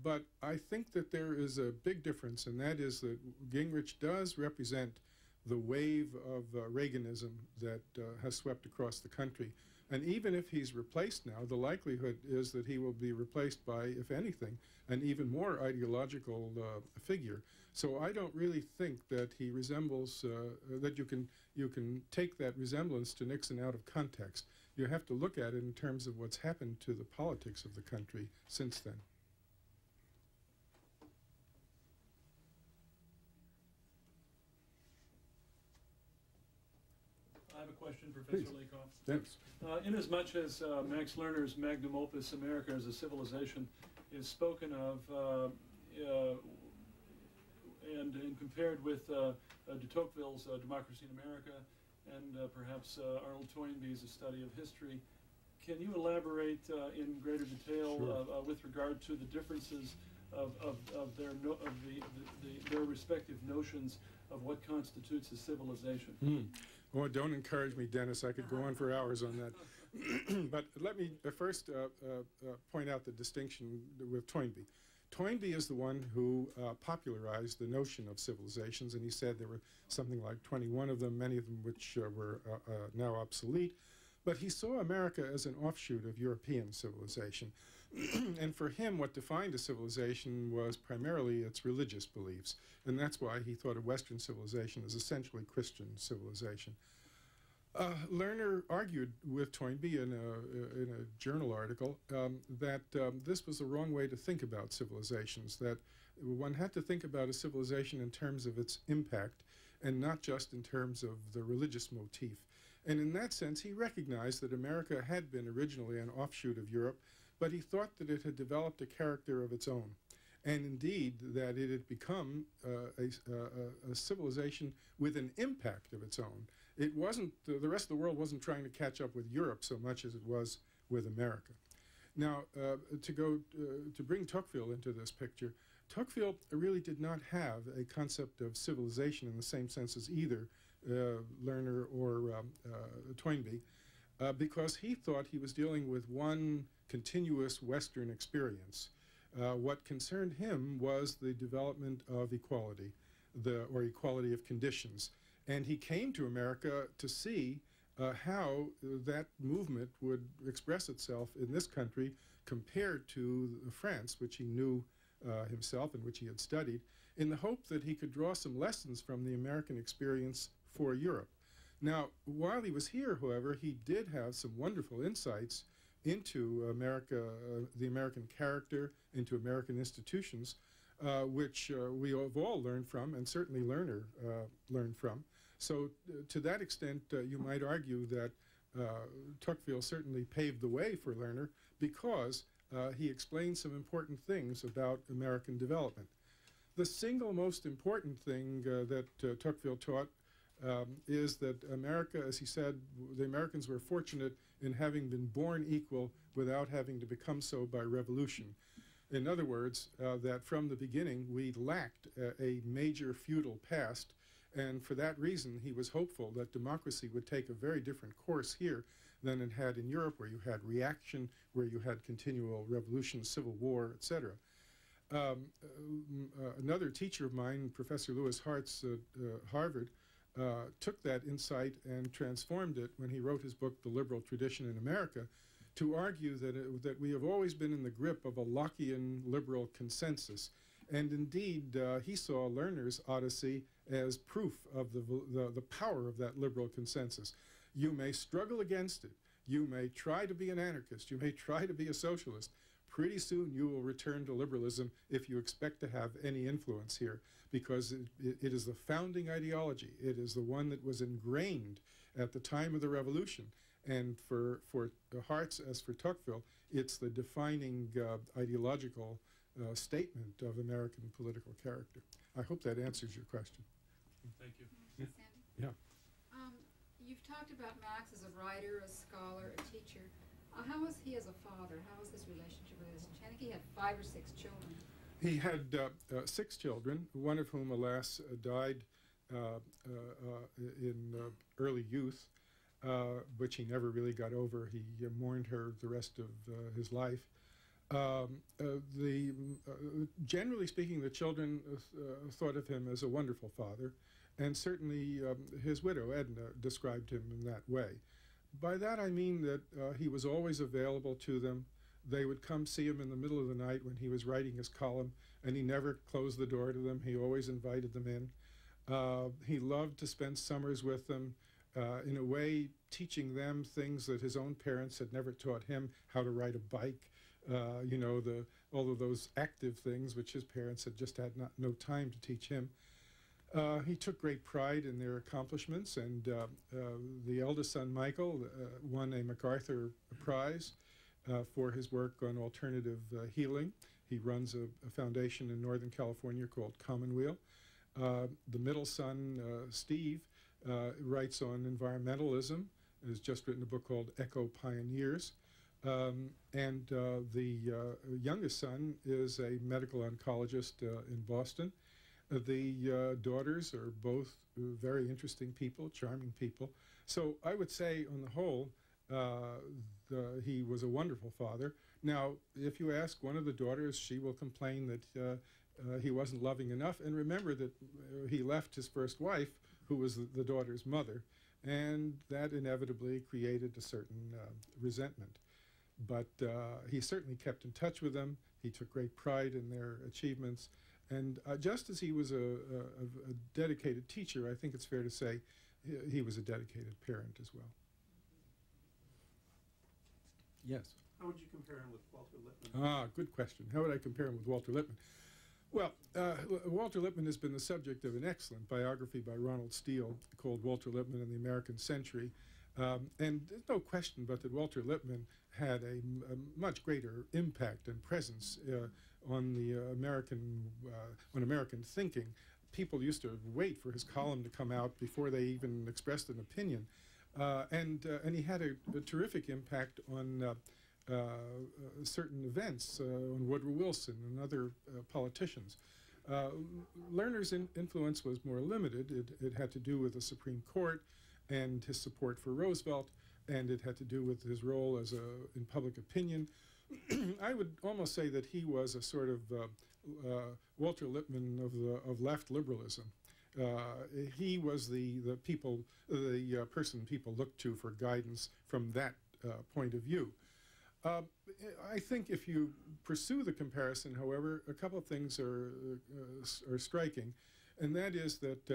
But I think that there is a big difference, and that is that Gingrich does represent the wave of Reaganism that has swept across the country. And even if he's replaced now, the likelihood is that he will be replaced by, if anything, an even more ideological figure. So I don't really think that he resembles, that you can take that resemblance to Nixon out of context. You have to look at it in terms of what's happened to the politics of the country since then. I have a question, Professor Please. Lakoff. Thanks. Inasmuch as Max Lerner's magnum opus, America as a Civilization, is spoken of and compared with de Tocqueville's Democracy in America and perhaps Arnold Toynbee's A Study of History, can you elaborate in greater detail Sure. with regard to the differences of their respective notions of what constitutes a civilization? Well, don't encourage me, Dennis. I could go on for hours on that. But let me first point out the distinction with Toynbee. Toynbee is the one who popularized the notion of civilizations, and he said there were something like 21 of them, many of them which were now obsolete. But he saw America as an offshoot of European civilization. And for him, what defined a civilization was primarily its religious beliefs. And that's why he thought of Western civilization as essentially Christian civilization. Lerner argued with Toynbee in a journal article that this was the wrong way to think about civilizations, that one had to think about a civilization in terms of its impact and not just in terms of the religious motif. And in that sense, he recognized that America had been originally an offshoot of Europe, but he thought that it had developed a character of its own, and indeed that it had become a civilization with an impact of its own. It wasn't, the rest of the world wasn't trying to catch up with Europe so much as it was with America. Now, to bring Tocqueville into this picture, Tocqueville really did not have a concept of civilization in the same sense as either Lerner or Toynbee, because he thought he was dealing with one continuous Western experience. What concerned him was the development of equality, or equality of conditions. And he came to America to see how that movement would express itself in this country compared to France, which he knew himself and which he had studied, in the hope that he could draw some lessons from the American experience for Europe. Now, while he was here, however, he did have some wonderful insights into America, the American character, into American institutions, which we have all learned from, and certainly Lerner learned from. So to that extent, you might argue that Tocqueville certainly paved the way for Lerner because he explained some important things about American development. The single most important thing that Tocqueville taught is that America, as he said, the Americans were fortunate in having been born equal without having to become so by revolution. In other words, that from the beginning we lacked a major feudal past, and for that reason he was hopeful that democracy would take a very different course here than it had in Europe, where you had reaction, where you had continual revolution, civil war, etc. Another teacher of mine, Professor Lewis Hartz at Harvard, took that insight and transformed it when he wrote his book, The Liberal Tradition in America, to argue that we have always been in the grip of a Lockean liberal consensus. And indeed, he saw Lerner's Odyssey as proof of the power of that liberal consensus. You may struggle against it. You may try to be an anarchist. You may try to be a socialist. Pretty soon you will return to liberalism if you expect to have any influence here, because it is the founding ideology. It is the one that was ingrained at the time of the revolution. And for Hartz, as for Tocqueville, it's the defining ideological statement of American political character. I hope that answers your question. Thank you. Sandy? Yeah. You've talked about Max as a writer, a scholar, a teacher. How was he as a father? How was his relationship with his children? I think he had 5 or 6 children. He had 6 children, one of whom, alas, died in early youth, which he never really got over. He mourned her the rest of his life. Generally speaking, the children thought of him as a wonderful father, and certainly his widow, Edna, described him in that way. By that I mean that he was always available to them. They would come see him in the middle of the night when he was writing his column, and he never closed the door to them. He always invited them in. He loved to spend summers with them, in a way teaching them things that his own parents had never taught him, how to ride a bike, you know, all of those active things which his parents had just had no time to teach him. He took great pride in their accomplishments, and the eldest son, Michael, won a MacArthur Prize for his work on alternative healing. He runs a foundation in Northern California called Commonweal. The middle son, Steve, writes on environmentalism, has just written a book called Eco Pioneers. And the youngest son is a medical oncologist in Boston. The daughters are both very interesting people, charming people. So I would say, on the whole, he was a wonderful father. Now, if you ask one of the daughters, she will complain that he wasn't loving enough. And remember that he left his first wife, who was the daughter's mother, and that inevitably created a certain resentment. But he certainly kept in touch with them. He took great pride in their achievements. And just as he was a dedicated teacher, I think it's fair to say he was a dedicated parent as well. Yes? How would you compare him with Walter Lippmann? Good question. How would I compare him with Walter Lippmann? Well, Walter Lippmann has been the subject of an excellent biography by Ronald Steele called Walter Lippmann and the American Century. And there's no question but that Walter Lippmann had a much greater impact and presence on the on American thinking. People used to wait for his column to come out before they even expressed an opinion. And he had a terrific impact on certain events, on Woodrow Wilson and other politicians. Lerner's influence was more limited. It had to do with the Supreme Court and his support for Roosevelt, and it had to do with his role as in public opinion. I would almost say that he was a sort of Walter Lippmann of left liberalism. He was the person people looked to for guidance from that point of view. I think if you pursue the comparison, however, a couple of things are striking, and that is that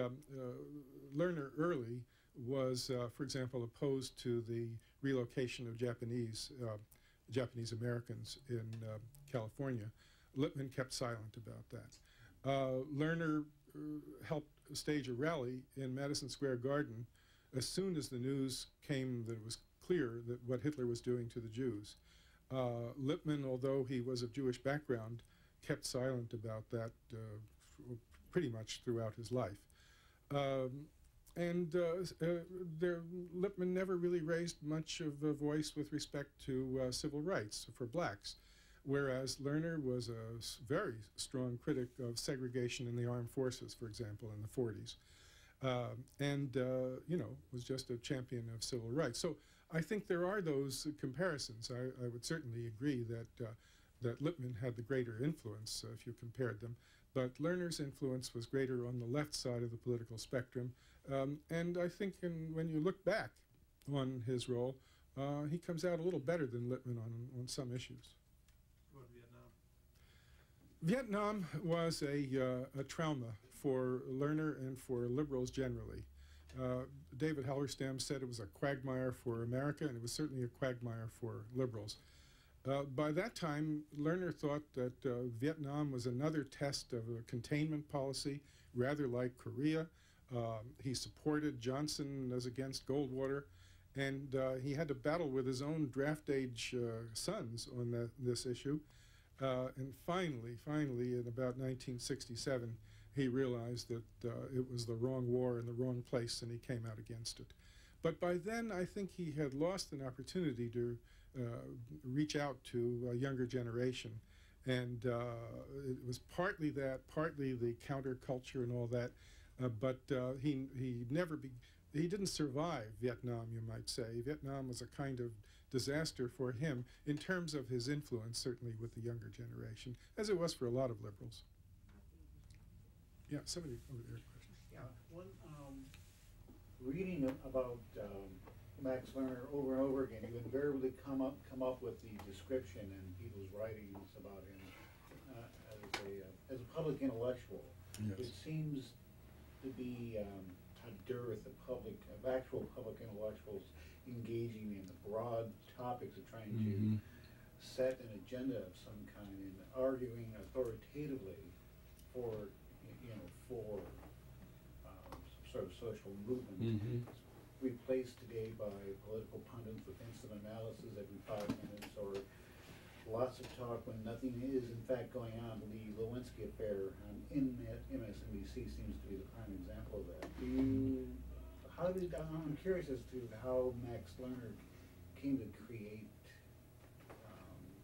Lerner early was, for example, opposed to the relocation of Japanese Americans in California. Lippmann kept silent about that. Lerner helped stage a rally in Madison Square Garden as soon as the news came that it was clear that what Hitler was doing to the Jews. Lippmann, although he was of Jewish background, kept silent about that pretty much throughout his life. Lippmann never really raised much of a voice with respect to civil rights for blacks, whereas Lerner was a very strong critic of segregation in the armed forces, for example, in the 40s, was just a champion of civil rights. So I think there are those comparisons. I would certainly agree that Lippmann had the greater influence if you compared them, but Lerner's influence was greater on the left side of the political spectrum. And I think when you look back on his role, he comes out a little better than Lippmann on some issues. What about Vietnam Vietnam? was a trauma for Lerner and for liberals generally. David Halberstam said it was a quagmire for America, and it was certainly a quagmire for liberals. By that time, Lerner thought that Vietnam was another test of a containment policy, rather like Korea. He supported Johnson as against Goldwater, and he had to battle with his own draft-age sons on this issue. And finally, in about 1967, he realized that it was the wrong war in the wrong place, and he came out against it. But by then, I think he had lost an opportunity to reach out to a younger generation. And it was partly that, partly the counterculture and all that, but he didn't survive Vietnam, you might say. Vietnam was a kind of disaster for him in terms of his influence, certainly with the younger generation, as it was for a lot of liberals. Yeah, somebody over there. Yeah, one reading about Max Lerner over and over again, you invariably come up with the description in people's writings about him as a public intellectual. Yes. It seems to be a dearth of actual public intellectuals engaging in the broad topics of trying to set an agenda of some kind and arguing authoritatively for sort of social movement. Replaced today by political pundits with instant analysis every 5 minutes, or lots of talk when nothing is in fact going on. The Lewinsky affair in MSNBC seems to be the prime example of that. I'm curious as to how Max Lerner came to create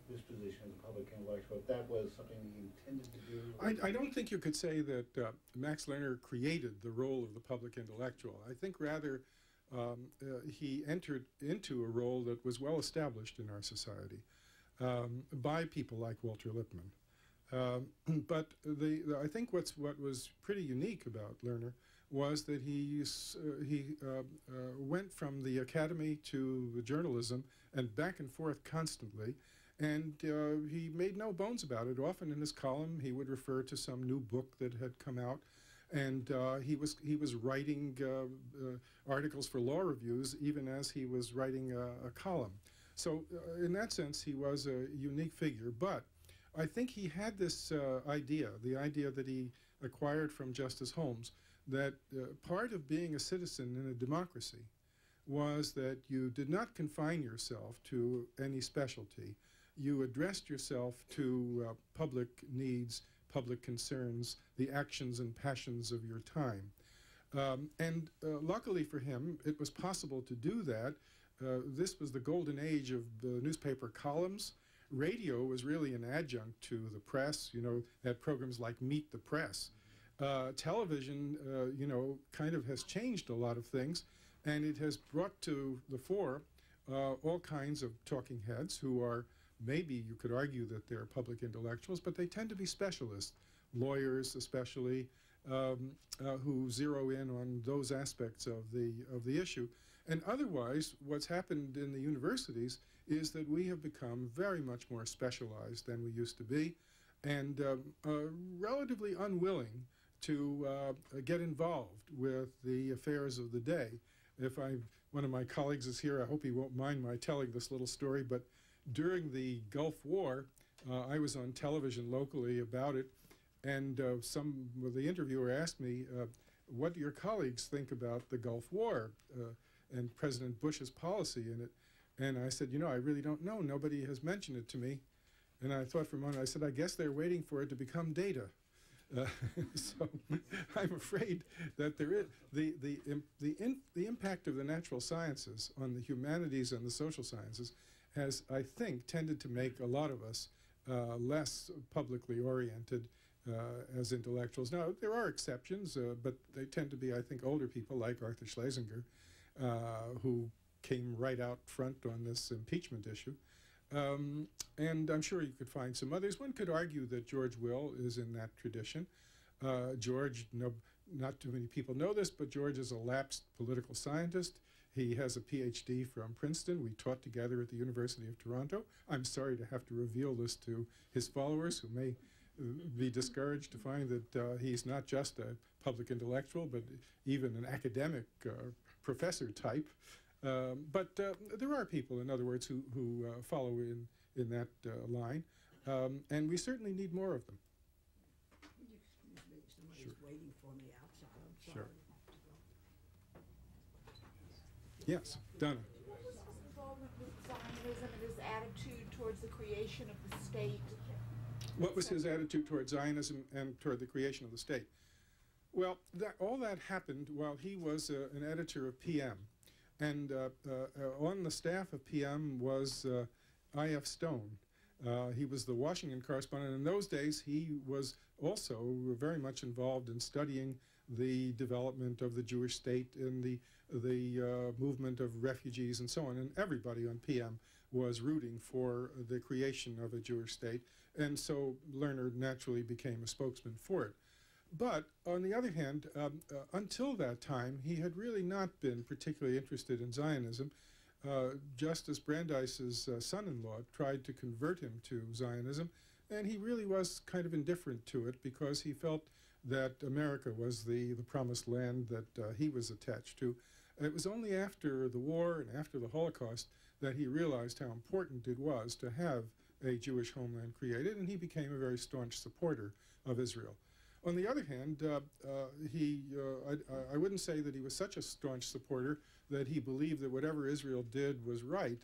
this position as a public intellectual, if that was something he intended to do. I don't think you could say that Max Lerner created the role of the public intellectual. I think rather he entered into a role that was well established in our society by people like Walter Lippmann. But I think what was pretty unique about Lerner was that he went from the academy to journalism and back and forth constantly. And he made no bones about it. Often in his column, he would refer to some new book that had come out, and he was writing articles for law reviews even as he was writing a column. So in that sense, he was a unique figure. But I think he had this idea, the idea that he acquired from Justice Holmes, that part of being a citizen in a democracy was that you did not confine yourself to any specialty. You addressed yourself to public needs, public concerns, the actions and passions of your time. Luckily for him, it was possible to do that. This was the golden age of the newspaper columns. Radio was really an adjunct to the press. You know, had programs like Meet the Press. Television, you know, kind of has changed a lot of things, and it has brought to the fore all kinds of talking heads who are, maybe you could argue that they're public intellectuals, but they tend to be specialists, lawyers especially, who zero in on those aspects of the issue. And otherwise, what's happened in the universities is that we have become very much more specialized than we used to be, and relatively unwilling to get involved with the affairs of the day. One of my colleagues is here, I hope he won't mind my telling this little story, but during the Gulf War, I was on television locally about it, and the interviewer asked me, what do your colleagues think about the Gulf War and President Bush's policy in it? And I said, you know, I really don't know. Nobody has mentioned it to me. And I thought for a moment, I said, I guess they're waiting for it to become data. So I'm afraid that there is the impact of the natural sciences on the humanities and the social sciences has, I think, tended to make a lot of us less publicly oriented as intellectuals. Now, there are exceptions, but they tend to be, I think, older people like Arthur Schlesinger, who came right out front on this impeachment issue. And I'm sure you could find some others. One could argue that George Will is in that tradition. George, not too many people know this, but George is a lapsed political scientist. He has a PhD from Princeton. We taught together at the University of Toronto. I'm sorry to have to reveal this to his followers, who may be discouraged to find that he's not just a public intellectual, but even an academic professor type. But there are people, in other words, who follow in that line, and we certainly need more of them. Excuse me, somebody's Sure. waiting for me outside. I'm Sure. sorry. Yes, Donna. What was his involvement with Zionism and his attitude towards the creation of the state? What was his attitude toward Zionism and toward the creation of the state? Well, all that happened while he was an editor of PM. And on the staff of PM was I.F. Stone. He was the Washington correspondent. In those days, he was also very much involved in studying the development of the Jewish state and the movement of refugees and so on. And everybody on PM was rooting for the creation of a Jewish state. And so Lerner naturally became a spokesman for it. But on the other hand, until that time, he had really not been particularly interested in Zionism. Justice Brandeis's son-in-law tried to convert him to Zionism, and he really was kind of indifferent to it because he felt that America was the promised land that he was attached to. It was only after the war and after the Holocaust that he realized how important it was to have a Jewish homeland created, and he became a very staunch supporter of Israel. On the other hand, I wouldn't say that he was such a staunch supporter that he believed that whatever Israel did was right.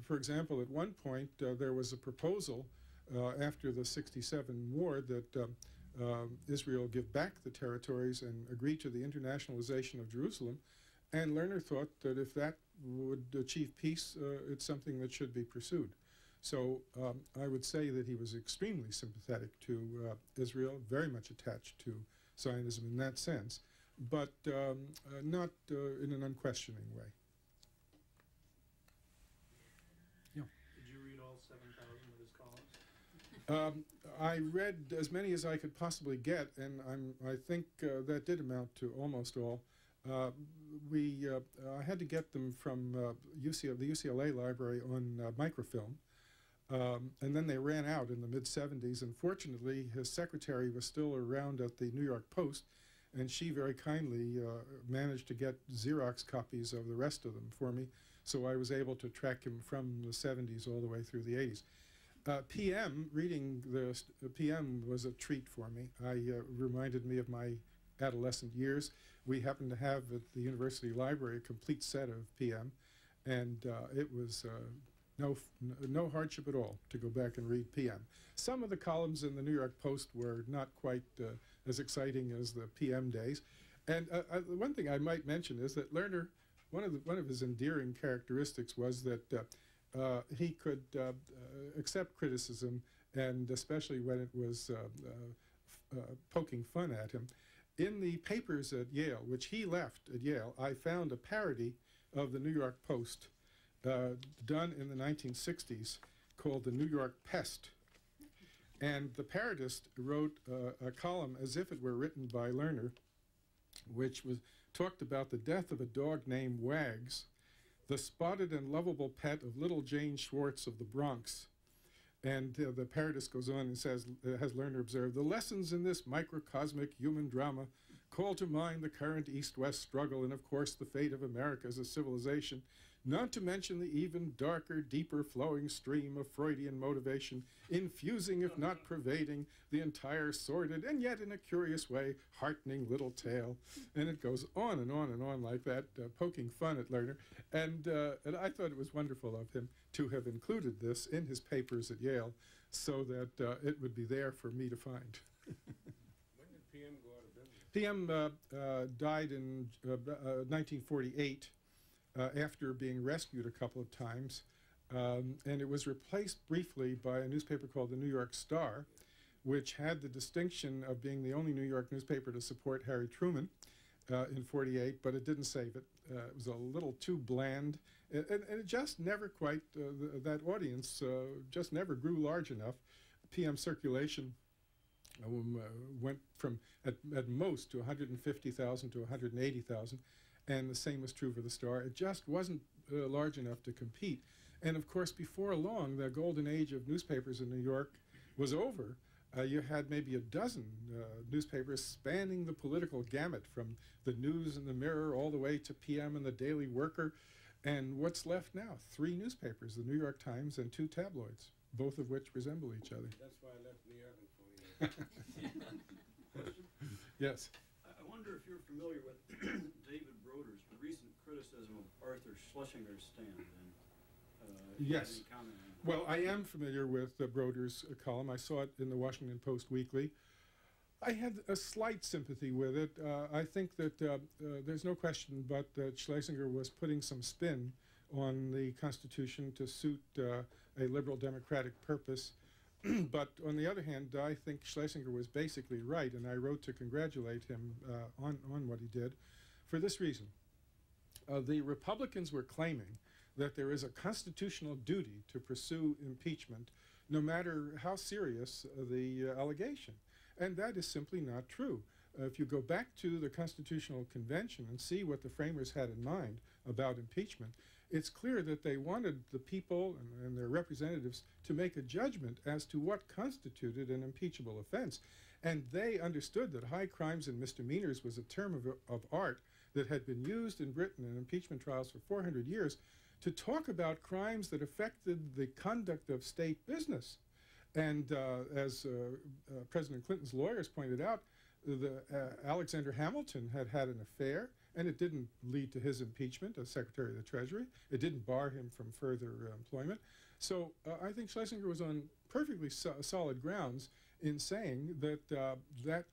For example, at one point, there was a proposal after the '67 war that Israel give back the territories and agree to the internationalization of Jerusalem. And Lerner thought that if that would achieve peace, it's something that should be pursued. So I would say that he was extremely sympathetic to Israel, very much attached to Zionism in that sense, but not in an unquestioning way. Yeah. Did you read all 7,000 of his columns? I read as many as I could possibly get, and I think that did amount to almost all. I had to get them from the UCLA library on microfilm. And then they ran out in the mid-'70s, and fortunately his secretary was still around at the New York Post, and she very kindly managed to get Xerox copies of the rest of them for me, so I was able to track him from the '70s all the way through the '80s. Reading the PM was a treat for me. Reminded me of my adolescent years we happened to have at the university library a complete set of PM, and it was no hardship at all to go back and read PM. Some of the columns in the New York Post were not quite as exciting as the PM days. And one thing I might mention is that Lerner, one of his endearing characteristics was that he could accept criticism, and especially when it was poking fun at him. In the papers at Yale, which he left at Yale, I found a parody of the New York Post done in the 1960s called The New York Pest. And the parodist wrote a column as if it were written by Lerner, which talked about the death of a dog named Wags, the spotted and lovable pet of little Jane Schwartz of the Bronx. And the parodist goes on and says, has Lerner observed, the lessons in this microcosmic human drama call to mind the current East-West struggle and, of course, the fate of America as a civilization, not to mention the even darker, deeper flowing stream of Freudian motivation, infusing, if not pervading, the entire sordid and yet, in a curious way, heartening little tale. And it goes on and on and on like that, poking fun at Lerner. And I thought it was wonderful of him to have included this in his papers at Yale so that it would be there for me to find. When did PM go out of business? PM died in 1948 after being rescued a couple of times. And it was replaced briefly by a newspaper called the New York Star, which had the distinction of being the only New York newspaper to support Harry Truman in '48, but it didn't save it. It was a little too bland, and it just never quite, that audience just never grew large enough. PM circulation went from, at most, to 150,000 to 180,000, and the same was true for the Star. It just wasn't large enough to compete. And of course, before long, the golden age of newspapers in New York was over. You had maybe a dozen newspapers spanning the political gamut, from the News and the Mirror all the way to PM and the Daily Worker. And what's left now? 3 newspapers, the New York Times and 2 tabloids, both of which resemble each other. That's why I left New York in 48. Yes. I wonder if you're familiar with David Broder's recent criticism of Arthur Schlesinger's stand. And, yes. any comment on that? Well, I am familiar with Broder's column. I saw it in the Washington Post Weekly. I had a slight sympathy with it. I think that there's no question but that Schlesinger was putting some spin on the Constitution to suit a liberal democratic purpose. But on the other hand, I think Schlesinger was basically right, and I wrote to congratulate him on what he did for this reason. The Republicans were claiming that there is a constitutional duty to pursue impeachment no matter how serious the allegation. And that is simply not true. If you go back to the Constitutional Convention and see what the framers had in mind about impeachment, it's clear that they wanted the people and their representatives to make a judgment as to what constituted an impeachable offense. And they understood that high crimes and misdemeanors was a term of art that had been used in Britain in impeachment trials for 400 years to talk about crimes that affected the conduct of state business. And as President Clinton's lawyers pointed out, Alexander Hamilton had had an affair, and it didn't lead to his impeachment as Secretary of the Treasury. It didn't bar him from further employment. So I think Schlesinger was on perfectly solid grounds in saying that that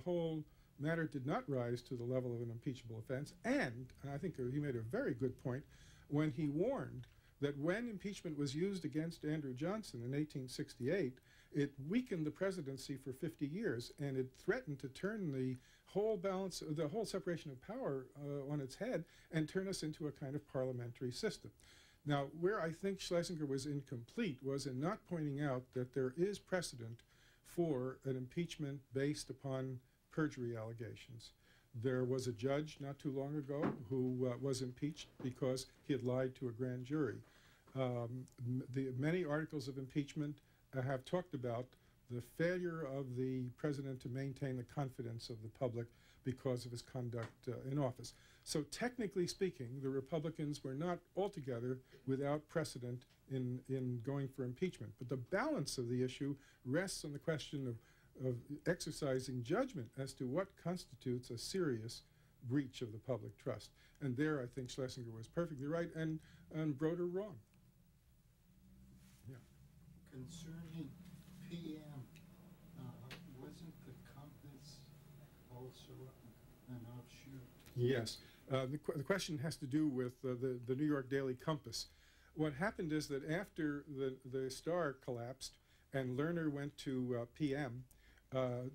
whole matter did not rise to the level of an impeachable offense. And I think he made a very good point when he warned that when impeachment was used against Andrew Johnson in 1868, it weakened the presidency for 50 years, and it threatened to turn the whole balance, the whole separation of power on its head and turn us into a kind of parliamentary system. Now, where I think Schlesinger was incomplete was in not pointing out that there is precedent for an impeachment based upon perjury allegations. There was a judge not too long ago who was impeached because he had lied to a grand jury. Many articles of impeachment have talked about the failure of the president to maintain the confidence of the public because of his conduct in office. So technically speaking, the Republicans were not altogether without precedent in going for impeachment. But the balance of the issue rests on the question of exercising judgment as to what constitutes a serious breach of the public trust. And there I think Schlesinger was perfectly right and Broder wrong. Yeah. Concerning PM, wasn't the compass also an offshoot? Yes. The question has to do with the New York Daily Compass. What happened is that after the Star collapsed and Lerner went to PM,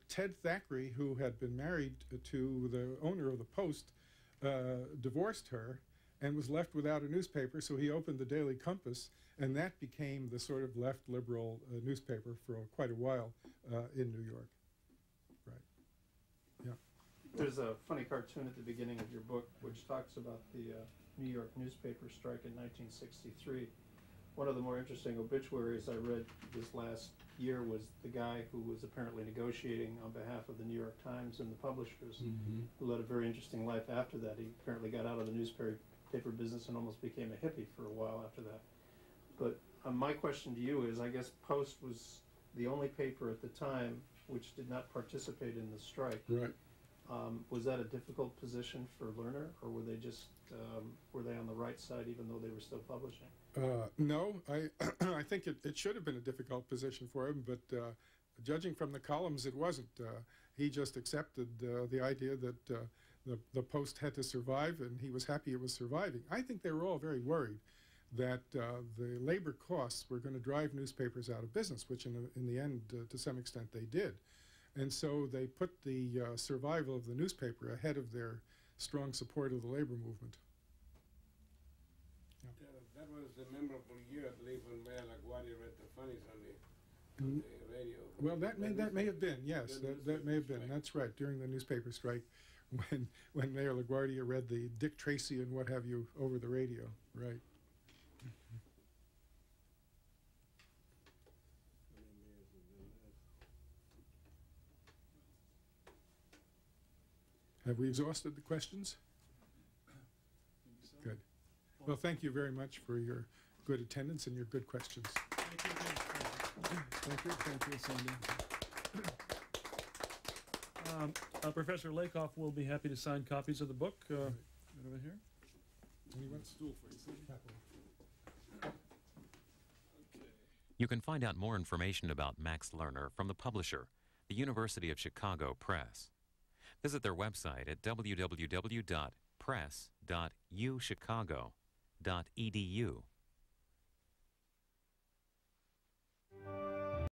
Ted Thackeray, who had been married to the owner of the Post, divorced her and was left without a newspaper, so he opened the Daily Compass, and that became the sort of left liberal newspaper for quite a while in New York. Right. Yeah. There's a funny cartoon at the beginning of your book which talks about the New York newspaper strike in 1963. One of the more interesting obituaries I read this last year was the guy who was apparently negotiating on behalf of the New York Times and the publishers, who led a very interesting life after that. He apparently got out of the newspaper business and almost became a hippie for a while after that. But my question to you is, I guess Post was the only paper at the time which did not participate in the strike. Right. Was that a difficult position for Lerner, or were they just were they on the right side even though they were still publishing? No, I think it should have been a difficult position for him, but judging from the columns, it wasn't. He just accepted the idea that the Post had to survive, and he was happy it was surviving. I think they were all very worried that the labor costs were going to drive newspapers out of business, which in the end, to some extent, they did. And so they put the survival of the newspaper ahead of their strong support of the labor movement. Yeah. That was a memorable year, I believe, when Mayor LaGuardia read the funnies on the radio. Well, that may have been, yes, that may have been. Strike. That's right, during the newspaper strike, when Mayor LaGuardia read the Dick Tracy and what have you over the radio, right. Have we exhausted the questions? So. Good. Well, thank you very much for your good attendance and your good questions. Thank you, Sandy. Professor Lakoff will be happy to sign copies of the book. Right over here. Anyone? Stool for you, Sandy. You can find out more information about Max Lerner from the publisher, the University of Chicago Press. Visit their website at www.press.uchicago.edu.